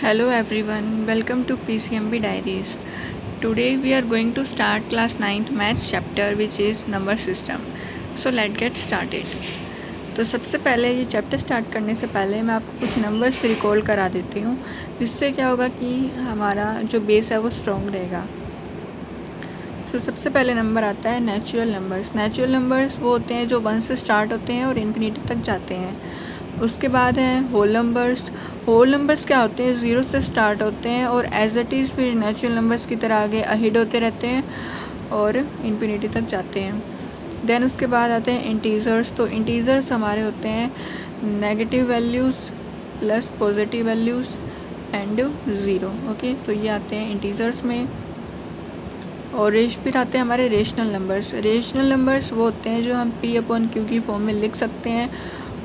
Hello everyone, welcome to PCMB Diaries. Today we are going to start class 9th maths chapter which is number system. So let's get started. तो सबसे पहले ये chapter start करने से पहले मैं आपको कुछ नंबर्स रिकॉल करा देती हूँ, जिससे क्या होगा कि हमारा जो बेस है वो स्ट्रॉन्ग रहेगा। तो सबसे पहले नंबर आता है नेचुरल नंबर्स। नेचुरल नंबर्स वो होते हैं जो 1 से स्टार्ट होते हैं और इन्फिनिटी तक जाते हैं। उसके बाद है होल नंबर्स। होल नंबर्स क्या होते हैं, 0 से स्टार्ट होते हैं और एज इट इज़ फिर नेचुरल नंबर्स की तरह आगे अहिड होते रहते हैं और इन्फिनिटी तक जाते हैं। देन उसके बाद आते हैं इंटीजर्स। तो इंटीजर्स हमारे होते हैं negative values plus positive values and zero. Okay, तो ये आते हैं इंटीजर्स में। और फिर आते हैं हमारे रेशनल नंबर्स। रेशनल नंबर्स वो होते हैं जो हम P/Q की फॉर्म में लिख सकते हैं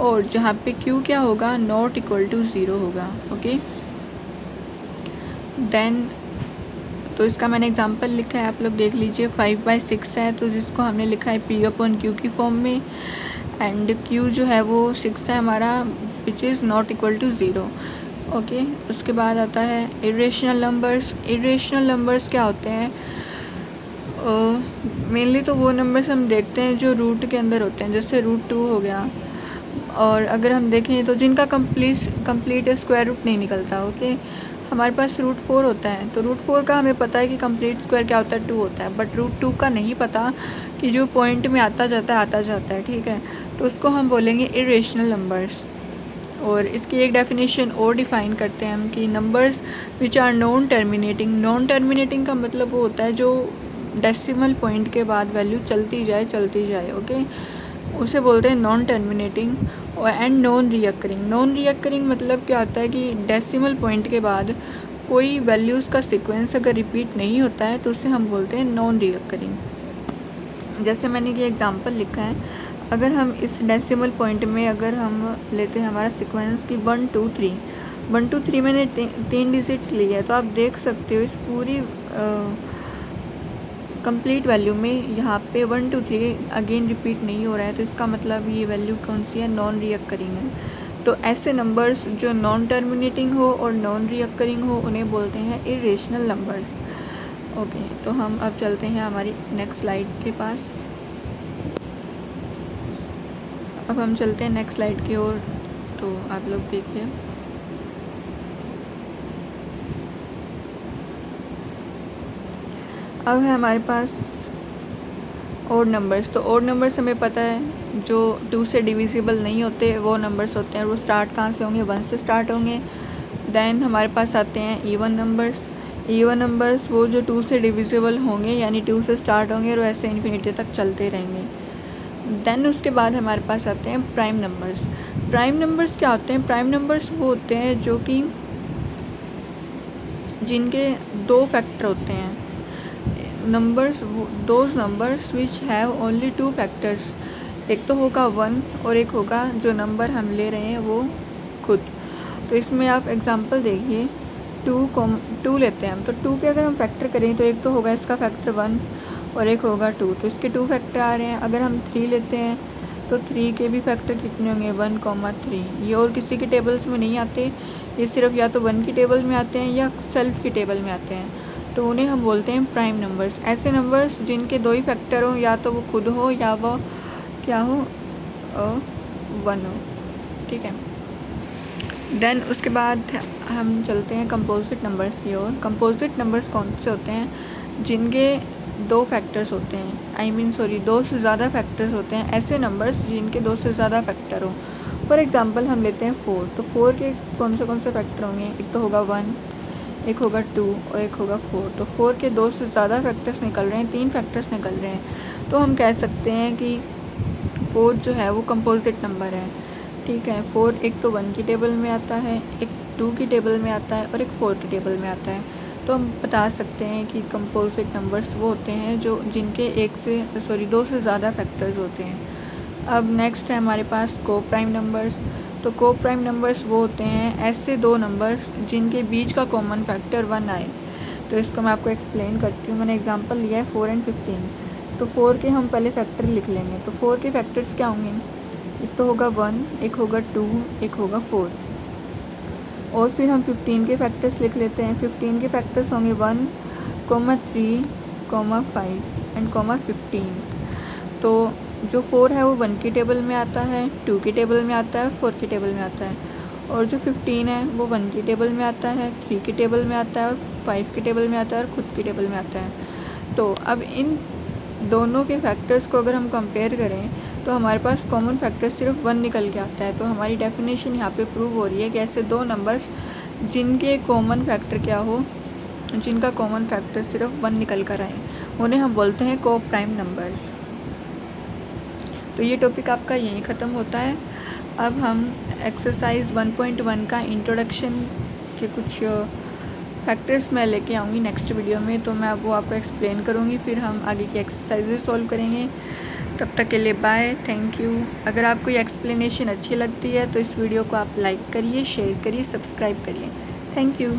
और जहाँ पे Q क्या होगा, नॉट इक्वल टू ज़ीरो होगा। ओके, देन तो इसका मैंने एग्जांपल लिखा है, आप लोग देख लीजिए। 5/6 है तो जिसको हमने लिखा है P/Q की फॉर्म में एंड Q जो है वो 6 है हमारा, which is not equal to zero. Okay, उसके बाद आता है इरेशनल नंबर्स। इरेशनल नंबर्स क्या होते हैं, मेनली तो वो नंबर्स हम देखते हैं जो रूट के अंदर होते हैं, जैसे √2 हो गया। और अगर हम देखें तो जिनका कंप्लीट स्क्वायर रूट नहीं निकलता। ओके, हमारे पास √4 होता है तो √4 का हमें पता है कि कंप्लीट स्क्वायर क्या होता है, 2 होता है, बट √2 का नहीं पता कि जो पॉइंट में आता जाता है। ठीक है, तो उसको हम बोलेंगे इरेशनल नंबर्स। और इसकी एक डेफिनेशन और डिफ़ाइन करते हैं हम कि numbers which are non terminating. Non terminating का मतलब वो होता है जो डेसिमल पॉइंट के बाद वैल्यू चलती जाए। ओके, उसे बोलते हैं नॉन टर्मिनेटिंग। और एंड नॉन रियकरिंग। नॉन रियकरिंग मतलब क्या होता है कि डेसिमल पॉइंट के बाद कोई वैल्यूज़ का सीक्वेंस अगर रिपीट नहीं होता है तो उसे हम बोलते हैं नॉन रियकरिंग। जैसे मैंने ये एग्जांपल लिखा है, अगर हम इस डेसिमल पॉइंट में अगर हम लेते हैं हमारा सीक्वेंस की 1 2 3, 1 2 3 मैंने 3 डिजिट्स ली है, तो आप देख सकते हो इस पूरी कंप्लीट वैल्यू में यहाँ पे 1 2 3 अगेन रिपीट नहीं हो रहा है, तो इसका मतलब ये वैल्यू कौन सी है, नॉन रियकरिंग है। तो ऐसे नंबर्स जो नॉन टर्मिनेटिंग हो और नॉन रियकरिंग हो उन्हें बोलते हैं इरेशनल नंबर्स। ओके, तो हम अब चलते हैं हमारी नेक्स्ट स्लाइड के पास। अब हम चलते हैं नेक्स्ट स्लाइड की ओर, तो आप लोग देखिए। अब है हमारे पास ओड नंबर्स। तो ओड नंबर्स हमें पता है जो 2 से डिविजिबल नहीं होते वो नंबर्स होते हैं। वो स्टार्ट कहाँ से होंगे, 1 से स्टार्ट होंगे। देन हमारे पास आते हैं इवन नंबर्स। इवन नंबर्स वो जो 2 से डिविजिबल होंगे, यानी 2 से स्टार्ट होंगे और ऐसे इन्फिनिटी तक चलते रहेंगे। देन उसके बाद हमारे पास आते हैं प्राइम नंबर्स। प्राइम नंबर्स क्या होते हैं, प्राइम नंबर्स वो होते हैं जो कि जिनके 2 फैक्टर होते हैं। Numbers those numbers which have only 2 factors. एक तो होगा 1 और एक होगा जो नंबर हम ले रहे हैं वो खुद। तो इसमें आप एग्जांपल देखिए, 2 लेते हैं हम, तो 2 के अगर हम फैक्टर करें तो एक तो होगा इसका फैक्टर 1 और एक होगा 2, तो इसके 2 फैक्टर आ रहे हैं। अगर हम 3 लेते हैं तो 3 के भी फैक्टर कितने होंगे, 1, 3। ये और किसी के टेबल्स में नहीं आते, ये सिर्फ या तो 1 की टेबल में आते हैं या सेल्फ की टेबल में आते हैं, तो उन्हें हम बोलते हैं प्राइम नंबर्स। ऐसे नंबर्स जिनके 2 ही फैक्टर हो, या तो वो खुद हो या वो क्या हो, 1 हो। ठीक है, देन उसके बाद हम चलते हैं कंपोजिट नंबर्स की ओर। कंपोजिट नंबर्स कौन से होते हैं, जिनके 2 फैक्टर्स होते हैं, 2 से ज़्यादा फैक्टर्स होते हैं। ऐसे नंबर्स जिनके 2 से ज़्यादा फैक्टर हो। फॉर एग्जांपल हम लेते हैं 4, तो 4 के कौन से फैक्टर होंगे, एक तो होगा 1, एक होगा 2 और एक होगा 4। तो 4 के 2 से ज़्यादा फैक्टर्स निकल रहे हैं, 3 फैक्टर्स निकल रहे हैं, तो हम कह सकते हैं कि 4 जो है वो कंपोजिट नंबर है। ठीक है, 4 एक तो 1 की टेबल में आता है, एक 2 की टेबल में आता है और एक 4 की टेबल में आता है। तो हम बता सकते हैं कि कंपोजिट नंबर्स वो होते हैं जो जिनके 2 से ज़्यादा फैक्टर्स होते हैं। अब नेक्स्ट है हमारे पास को प्राइम नंबर्स। तो को प्राइम नंबर्स वो होते हैं ऐसे 2 नंबर्स जिनके बीच का कॉमन फैक्टर 1 आए। तो इसको मैं आपको एक्सप्लेन करती हूँ। मैंने एग्जांपल लिया है 4 एंड 15। तो 4 के हम पहले फैक्टर लिख लेंगे। तो 4 के फैक्टर्स क्या होंगे, एक तो होगा 1, एक होगा 2, एक होगा 4। और फिर हम 15 के फैक्टर्स लिख लेते हैं। 15 के फैक्टर्स होंगे 1, 3, 5 एंड 15। तो जो 4 है वो 1 की टेबल में आता है, 2 की टेबल में आता है, 4 की टेबल में आता है। और जो 15 है वो 1 की टेबल में आता है, 3 की टेबल में आता है और 5 की टेबल में आता है और खुद की टेबल में आता है। तो अब इन दोनों के फैक्टर्स को अगर हम कंपेयर करें तो हमारे पास कॉमन फैक्टर सिर्फ 1 निकल के आता है। तो हमारी डेफिनेशन यहाँ पे प्रूव हो रही है कि ऐसे दो नंबर्स जिनके कॉमन फैक्टर क्या हो, जिनका कॉमन फैक्टर सिर्फ 1 निकल कर आए, उन्हें हम बोलते हैं को प्राइम नंबर्स। तो ये टॉपिक आपका यहीं ख़त्म होता है। अब हम एक्सरसाइज 1.1 का इंट्रोडक्शन के कुछ फैक्टर्स मैं लेके आऊँगी नेक्स्ट वीडियो में, तो मैं वो आपको एक्सप्लेन करूँगी, फिर हम आगे की एक्सरसाइजेज सॉल्व करेंगे। तब तक के लिए बाय, थैंक यू। अगर आपको ये एक्सप्लेनेशन अच्छी लगती है तो इस वीडियो को आप लाइक करिए, शेयर करिए, सब्सक्राइब करिए। Thank you.